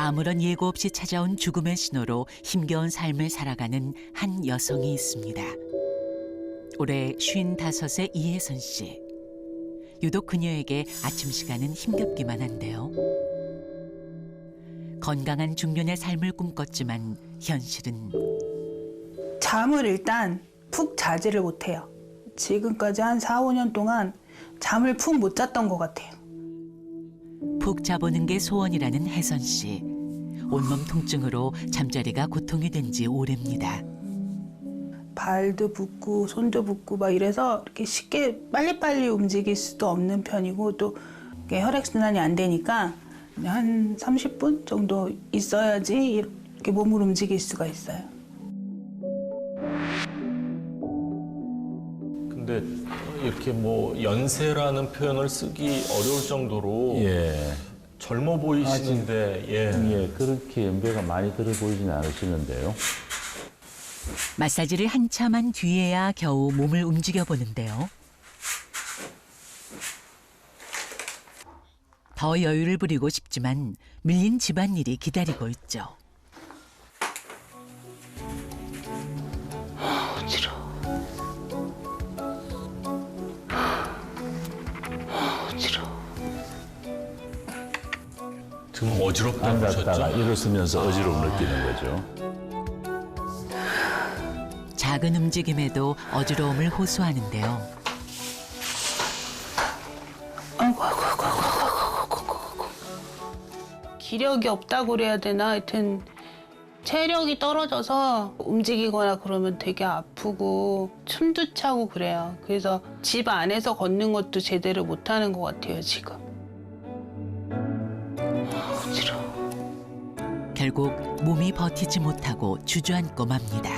아무런 예고 없이 찾아온 죽음의 신호로 힘겨운 삶을 살아가는 한 여성이 있습니다. 올해 55의 이혜선 씨. 유독 그녀에게 아침 시간은 힘겹기만 한데요. 건강한 중년의 삶을 꿈꿨지만 현실은 잠을 일단 푹 자지를 못해요. 지금까지 한 4, 5년 동안 잠을 푹 못 잤던 것 같아요. 푹 자보는 게 소원이라는 혜선 씨. 온몸 통증으로 잠자리가 고통이 된 지 오래입니다. 발도 붓고 손도 붓고 막 이래서 이렇게 쉽게 빨리빨리 움직일 수도 없는 편이고 또 혈액순환이 안 되니까 한 30분 정도 있어야지 이렇게 몸을 움직일 수가 있어요. 근데 이렇게 뭐 연세라는 표현을 쓰기 어려울 정도로 예. 젊어 보이시는데 예, 그렇게 연배가 많이 들어 보이지는 않으시는데요. 마사지를 한참 한 뒤에야 겨우 몸을 움직여 보는데요. 더 여유를 부리고 싶지만 밀린 집안일이 기다리고 있죠. 어지러워. 어지러워. 지금 어지럽다고 앉았다가 하셨죠? 일어서면서 어지러움 느끼는 거죠. 작은 움직임에도 어지러움을 호소하는데요. 아이고. 기력이 없다고 그래야 되나? 하여튼 체력이 떨어져서 움직이거나 그러면 되게 아프고 숨도 차고 그래요. 그래서 집 안에서 걷는 것도 제대로 못하는 것 같아요, 지금. 어지러워. 결국 몸이 버티지 못하고 주저앉고 맙니다.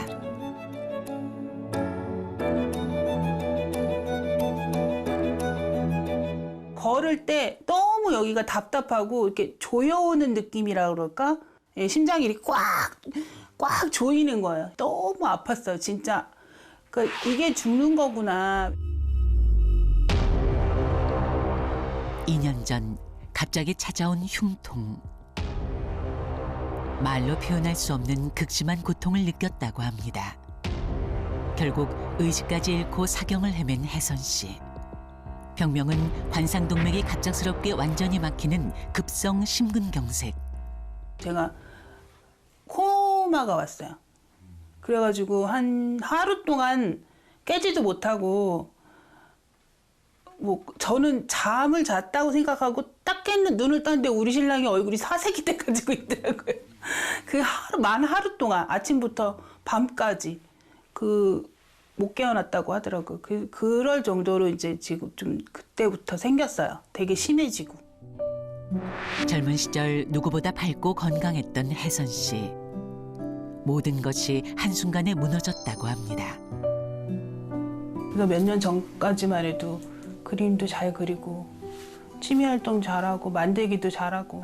걸을 때 너무 여기가 답답하고 이렇게 조여오는 느낌이라 그럴까? 예, 심장이 이렇게 꽉 조이는 거예요. 너무 아팠어요, 진짜. 그러니까 이게 죽는 거구나. 2년 전 갑자기 찾아온 흉통. 말로 표현할 수 없는 극심한 고통을 느꼈다고 합니다. 결국 의식까지 잃고 사경을 헤맨 혜선 씨. 병명은 관상동맥이 갑작스럽게 완전히 막히는 급성 심근경색. 제가 코마가 왔어요. 그래가지고 한 하루 동안 깨지도 못하고 뭐 저는 잠을 잤다고 생각하고 딱 깼는 눈을 떴는데 우리 신랑이 얼굴이 사색이 돼가지고 있더라고요. 그 하루 동안 아침부터 밤까지 못 깨어났다고 하더라고요. 그럴 정도로 이제 지금 좀 그때부터 생겼어요. 되게 심해지고. 젊은 시절 누구보다 밝고 건강했던 혜선 씨. 모든 것이 한순간에 무너졌다고 합니다. 그래서 몇 년 전까지만 해도 그림도 잘 그리고 취미 활동 잘하고 만들기도 잘하고.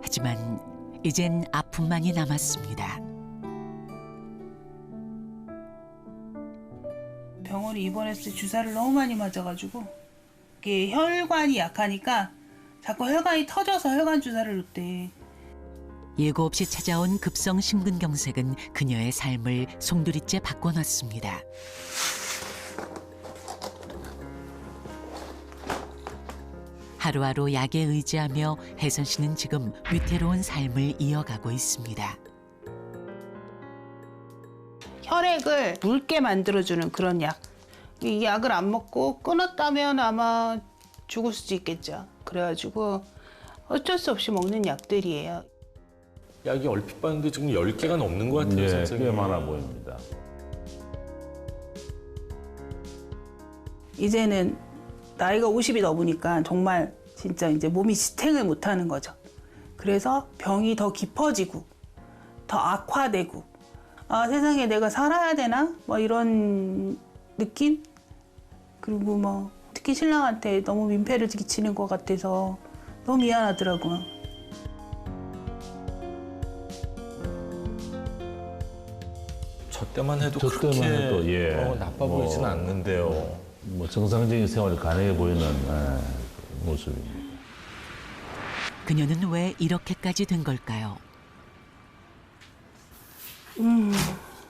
하지만 이젠 아픔만이 남았습니다. 병원에 입원했을 때 주사를 너무 많이 맞아가지고 이게 혈관이 약하니까 자꾸 혈관이 터져서 혈관 주사를 놓대. 예고 없이 찾아온 급성 심근경색은 그녀의 삶을 송두리째 바꿔놨습니다. 하루하루 약에 의지하며 혜선 씨는 지금 위태로운 삶을 이어가고 있습니다. 혈액을 묽게 만들어주는 그런 약. 이 약을 안 먹고 끊었다면 아마 죽을 수도 있겠죠. 그래가지고 어쩔 수 없이 먹는 약들이에요. 약이 얼핏 봤는데 지금 10개가 넘는 것 같아요, 예, 선생님. 꽤 많아 보입니다. 이제는 나이가 50이 넘으니까 정말 진짜 이제 몸이 지탱을 못하는 거죠. 그래서 병이 더 깊어지고 더 악화되고 아 세상에 내가 살아야 되나? 뭐 이런 느낌? 그리고 뭐 특히 신랑한테 너무 민폐를 끼치는 것 같아서 너무 미안하더라고요. 저 때만 해도 저 그렇게 때만 해도, 예. 나빠 보이진 않는데요. 뭐 정상적인 생활이 가능해 보이는 모습입니다. 그녀는 왜 이렇게까지 된 걸까요?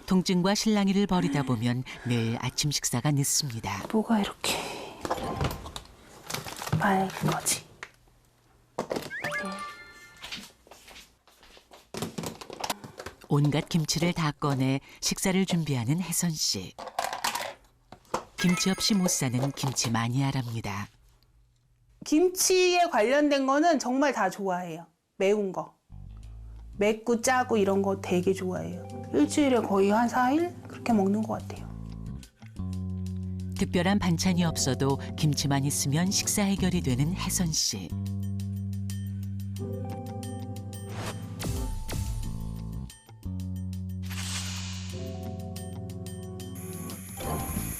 통증과 실랑이를 벌이다 보면 매일 아침 식사가 늦습니다. 뭐가 이렇게 맑은 거지? 온갖 김치를 다 꺼내 식사를 준비하는 혜선 씨. 김치 없이 못 사는 김치 마니아랍니다. 김치에 관련된 거는 정말 다 좋아해요. 매운 거. 맵고 짜고 이런 거 되게 좋아해요. 일주일에 거의 한 4일 그렇게 먹는 것 같아요. 특별한 반찬이 없어도 김치만 있으면 식사 해결이 되는 혜선 씨.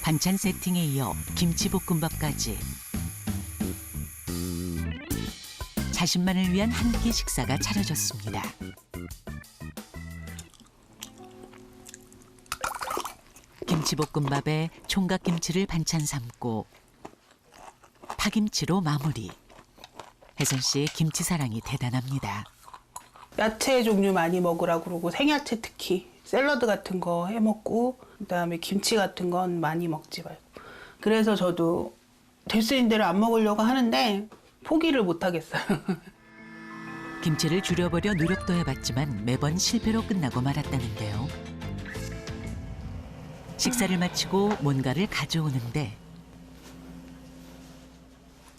반찬 세팅에 이어 김치볶음밥까지. 자신만을 위한 한 끼 식사가 차려졌습니다. 김치볶음밥에 총각김치를 반찬 삼고 파김치로 마무리. 혜선 씨의 김치 사랑이 대단합니다. 야채 종류 많이 먹으라고 그러고 생야채 특히 샐러드 같은 거 해 먹고 그다음에 김치 같은 건 많이 먹지 말고. 그래서 저도 될 수 있는 대로 안 먹으려고 하는데 포기를 못 하겠어요. 김치를 줄여보려 노력도 해봤지만 매번 실패로 끝나고 말았다는데요. 식사를 마치고 뭔가를 가져오는데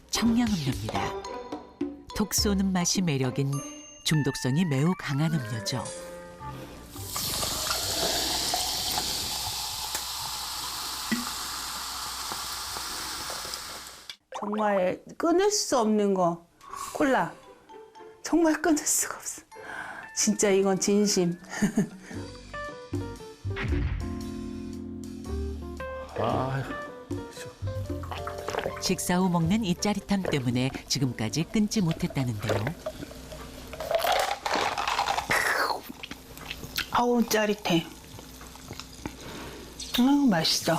청량음료입니다. 톡 쏘는 맛이 매력인 중독성이 매우 강한 음료죠. 정말 끊을 수 없는 거 콜라. 정말 끊을 수가 없어. 진짜 이건 진심. 아, 식사 후 먹는 이 짜릿함 때문에 지금까지 끊지 못했다는데요. 아우 짜릿해. 맛있어.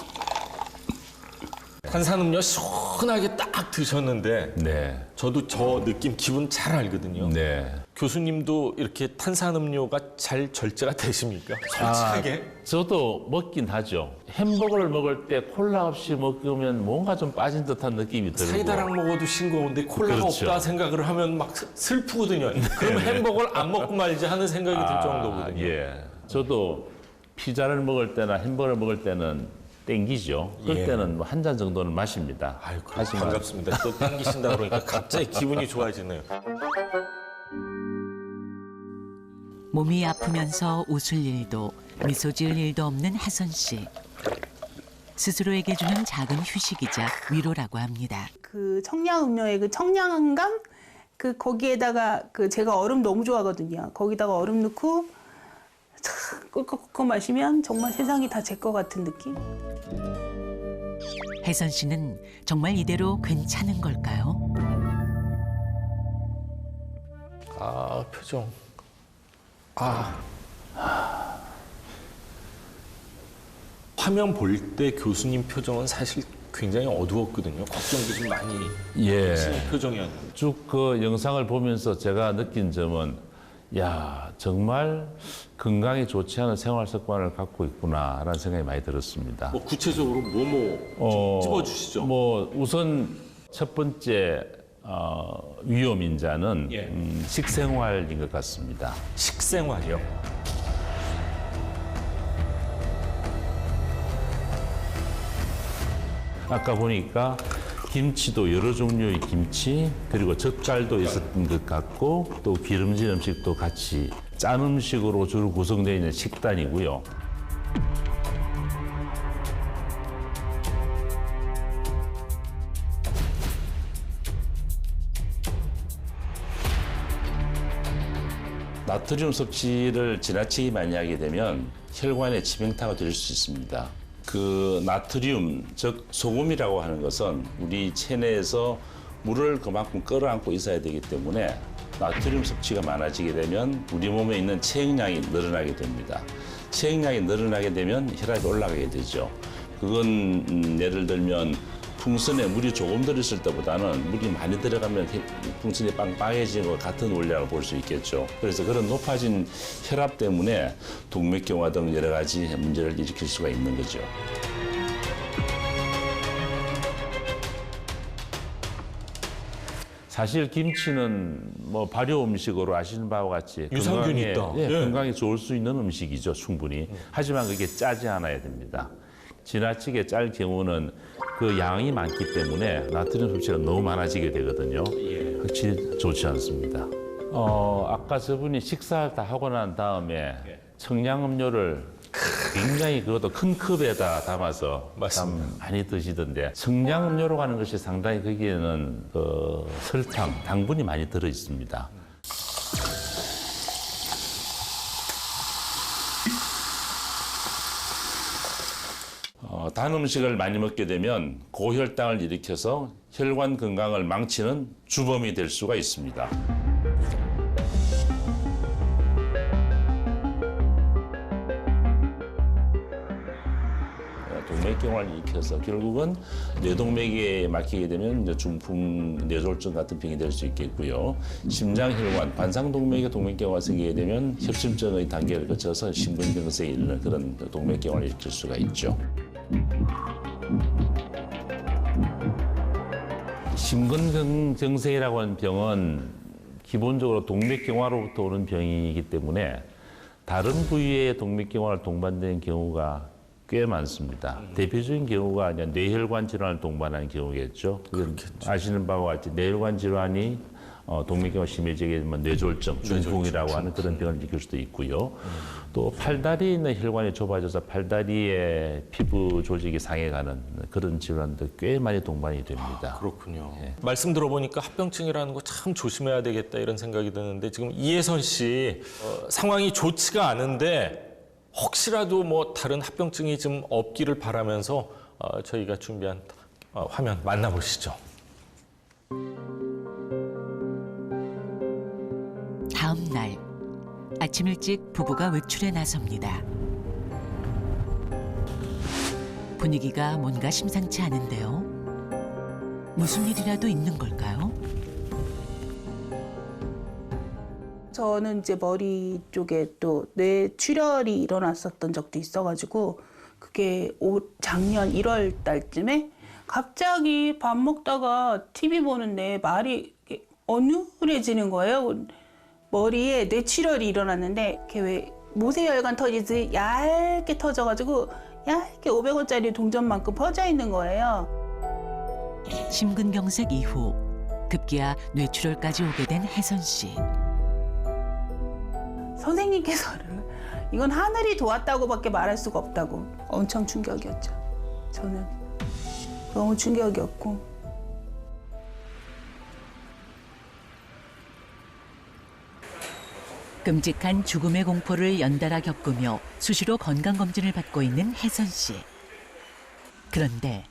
탄산음료 시원하게 딱 드셨는데 네. 저도 저 느낌 기분 잘 알거든요. 네. 교수님도 이렇게 탄산음료가 잘 절제가 되십니까? 솔직하게? 저도 먹긴 하죠. 햄버거를 먹을 때 콜라 없이 먹으면 뭔가 좀 빠진 듯한 느낌이 들고. 사이다랑 먹어도 싱거운데 콜라가 그렇죠. 없다 생각을 하면 막 슬프거든요. 그러면 햄버거를 안 먹고 말지 하는 생각이 들 정도거든요. 예. 저도 피자를 먹을 때나 햄버거를 먹을 때는 땡기죠. 그럴 예. 때는 뭐 한 잔 정도는 마십니다. 아유, 하지만 반갑습니다. 또 땡기신다 그러니까 갑자기 기분이 좋아지네요. 몸이 아프면서 웃을 일도 미소 지을 일도 없는 혜선 씨. 스스로에게 주는 작은 휴식이자 위로라고 합니다. 그 청량 음료의 그 청량감 그 거기에다가 그 제가 얼음 너무 좋아하거든요. 거기다가 얼음 넣고 촥 꿀꺽꿀꺽 마시면 정말 세상이 다 제 거 같은 느낌. 혜선 씨는 정말 이대로 괜찮은 걸까요? 아, 표정. 화면 볼 때 교수님 표정은 사실 굉장히 어두웠거든요. 걱정도 좀 많이 예. 하시는 표정이었는데. 쭉 그 영상을 보면서 제가 느낀 점은 야 정말 건강에 좋지 않은 생활 습관을 갖고 있구나라는 생각이 많이 들었습니다. 뭐 구체적으로 좀 찝어주시죠. 뭐 우선 첫 번째 위험 인자는 예. 식생활인 것 같습니다. 식생활이요. 아까 보니까 김치도 여러 종류의 김치 그리고 젓갈도 있었던 것 같고 또 기름진 음식도 같이 짠 음식으로 주로 구성되어 있는 식단이고요. 나트륨 섭취를 지나치게 많이 하게 되면 혈관에 치명타가 될 수 있습니다. 그 나트륨, 즉 소금이라고 하는 것은 우리 체내에서 물을 그만큼 끌어안고 있어야 되기 때문에 나트륨 섭취가 많아지게 되면 우리 몸에 있는 체액량이 늘어나게 됩니다. 체액량이 늘어나게 되면 혈압이 올라가게 되죠. 그건 예를 들면 풍선에 물이 조금 들었을 때보다는 물이 많이 들어가면 풍선이 빵빵해지는 것 같은 원리라고 볼 수 있겠죠. 그래서 그런 높아진 혈압 때문에 동맥경화 등 여러 가지 문제를 일으킬 수가 있는 거죠. 사실 김치는 뭐 발효 음식으로 아시는 바와 같이 유산균이 건강에, 있다. 예, 예. 건강에 좋을 수 있는 음식이죠, 충분히. 하지만 그게 짜지 않아야 됩니다. 지나치게 짤 경우는 그 양이 많기 때문에 나트륨 섭취가 너무 많아지게 되거든요. 확실히 좋지 않습니다. 아까 저분이 식사를 다 하고 난 다음에 청량음료를 굉장히 그것도 큰 컵에다 담아서 맞습니다. 참 많이 드시던데 청량음료로 하는 것이 상당히 거기에는 설탕, 당분이 많이 들어 있습니다. 단 음식을 많이 먹게 되면 고혈당을 일으켜서 혈관 건강을 망치는 주범이 될 수가 있습니다. 동맥경화를 일으켜서 결국은 뇌동맥에 막히게 되면 이제 중풍 뇌졸중 같은 병이 될 수 있겠고요. 심장혈관, 관상동맥에 동맥경화가 생기게 되면 협심증의 단계를 거쳐서 심근경색에 이르는 그런 동맥경화를 일으킬 수가 있죠. 심근경색이라고 하는 병은 기본적으로 동맥경화로부터 오는 병이기 때문에 다른 부위의 동맥경화를 동반되는 경우가 꽤 많습니다. 대표적인 경우가 이제 뇌혈관 질환을 동반하는 경우겠죠. 아시는 바와 같이 뇌혈관 질환이 동맥경화 심해지게 되면 뇌졸중, 중풍이라고 하는 그런 병을 일으킬 수도 있고요. 또 팔다리에 있는 혈관이 좁아져서 팔다리에 피부 조직이 상해가는 그런 질환도 꽤 많이 동반이 됩니다. 그렇군요. 말씀 들어보니까 합병증이라는 거 참 조심해야 되겠다 이런 생각이 드는데 지금 이혜선 씨 상황이 좋지가 않은데 혹시라도 뭐 다른 합병증이 좀 없기를 바라면서 저희가 준비한 화면 만나보시죠. 다음 날 아침 일찍 부부가 외출에 나섭니다. 분위기가 뭔가 심상치 않은데요. 무슨 일이라도 있는 걸까요? 저는 이제 머리 쪽에 또 뇌출혈이 일어났었던 적도 있어가지고 그게 작년 1월 달쯤에 갑자기 밥 먹다가 TV 보는데 말이 어눌해지는 거예요. 머리에 뇌출혈이 일어났는데 이렇게 왜 모세혈관 터지듯이 얇게 터져가지고 얇게 500원짜리 동전만큼 퍼져 있는 거예요. 심근경색 이후 급기야 뇌출혈까지 오게 된 혜선 씨. 선생님께서는 이건 하늘이 도왔다고밖에 말할 수가 없다고 엄청 충격이었죠. 저는 너무 충격이었고. 끔찍한 죽음의 공포를 연달아 겪으며 수시로 건강검진을 받고 있는 혜선 씨. 그런데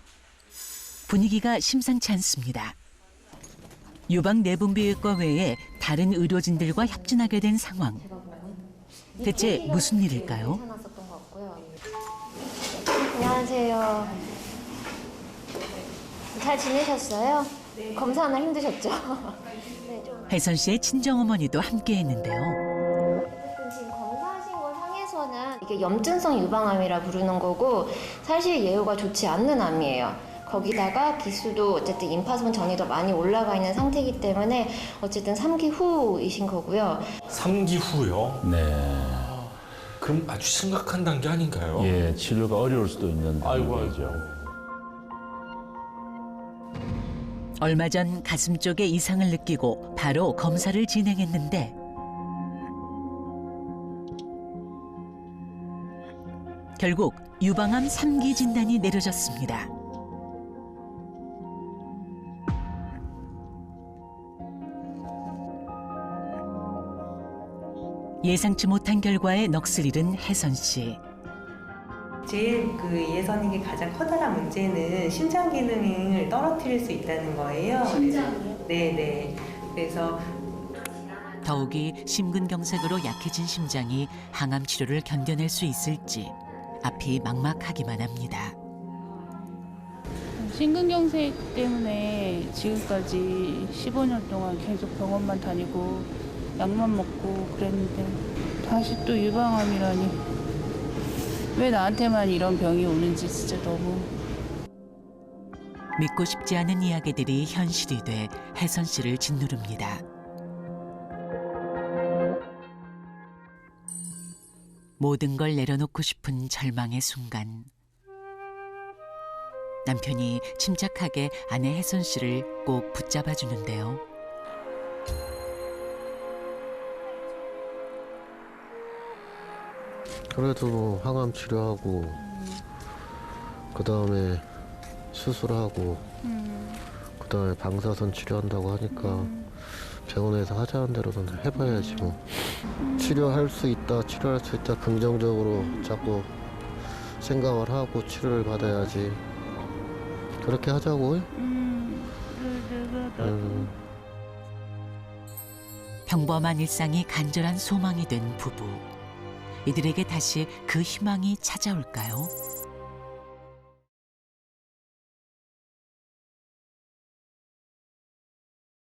분위기가 심상치 않습니다. 유방내분비외과 외에 다른 의료진들과 협진하게 된 상황. 대체 무슨 일일까요? 안녕하세요. 잘 지내셨어요? 네. 검사하나 힘드셨죠? 네, 혜선 씨의 친정어머니도 함께했는데요. 지금 검사하신 거 상에서는 이게 염증성 유방암이라 부르는 거고 사실 예후가 좋지 않는 암이에요. 거기다가 기수도 어쨌든 임파선 전이 더 많이 올라가 있는 상태이기 때문에 어쨌든 3기 후이신 거고요. 3기 후요? 네. 그럼 아주 심각한 단계 아닌가요? 예, 치료가 어려울 수도 있는 아이고, 단계죠. 얼마 전 가슴 쪽에 이상을 느끼고 바로 검사를 진행했는데 결국 유방암 3기 진단이 내려졌습니다. 예상치 못한 결과에 넋을 잃은 혜선 씨. 제일 예선에게 가장 커다란 문제는 심장 기능을 떨어뜨릴 수 있다는 거예요. 심장이요? 네네. 그래서 더욱이 심근경색으로 약해진 심장이 항암 치료를 견뎌낼 수 있을지 앞이 막막하기만 합니다. 심근경색 때문에 지금까지 15년 동안 계속 병원만 다니고 약만 먹고 그랬는데 다시 또 유방암이라니 왜 나한테만 이런 병이 오는지 진짜 너무. 믿고 싶지 않은 이야기들이 현실이 돼 혜선 씨를 짓누릅니다. 모든 걸 내려놓고 싶은 절망의 순간, 남편이 침착하게 아내 혜선 씨를 꼭 붙잡아 주는데요. 그래도 뭐 항암 치료하고 그 다음에 수술하고 그 다음에 방사선 치료한다고 하니까 병원에서 하자는 대로는 해봐야지 뭐. 치료할 수 있다 긍정적으로 자꾸 생각을 하고 치료를 받아야지. 그렇게 하자고. 평범한 일상이 간절한 소망이 된 부부. 이들에게 다시 그 희망이 찾아올까요?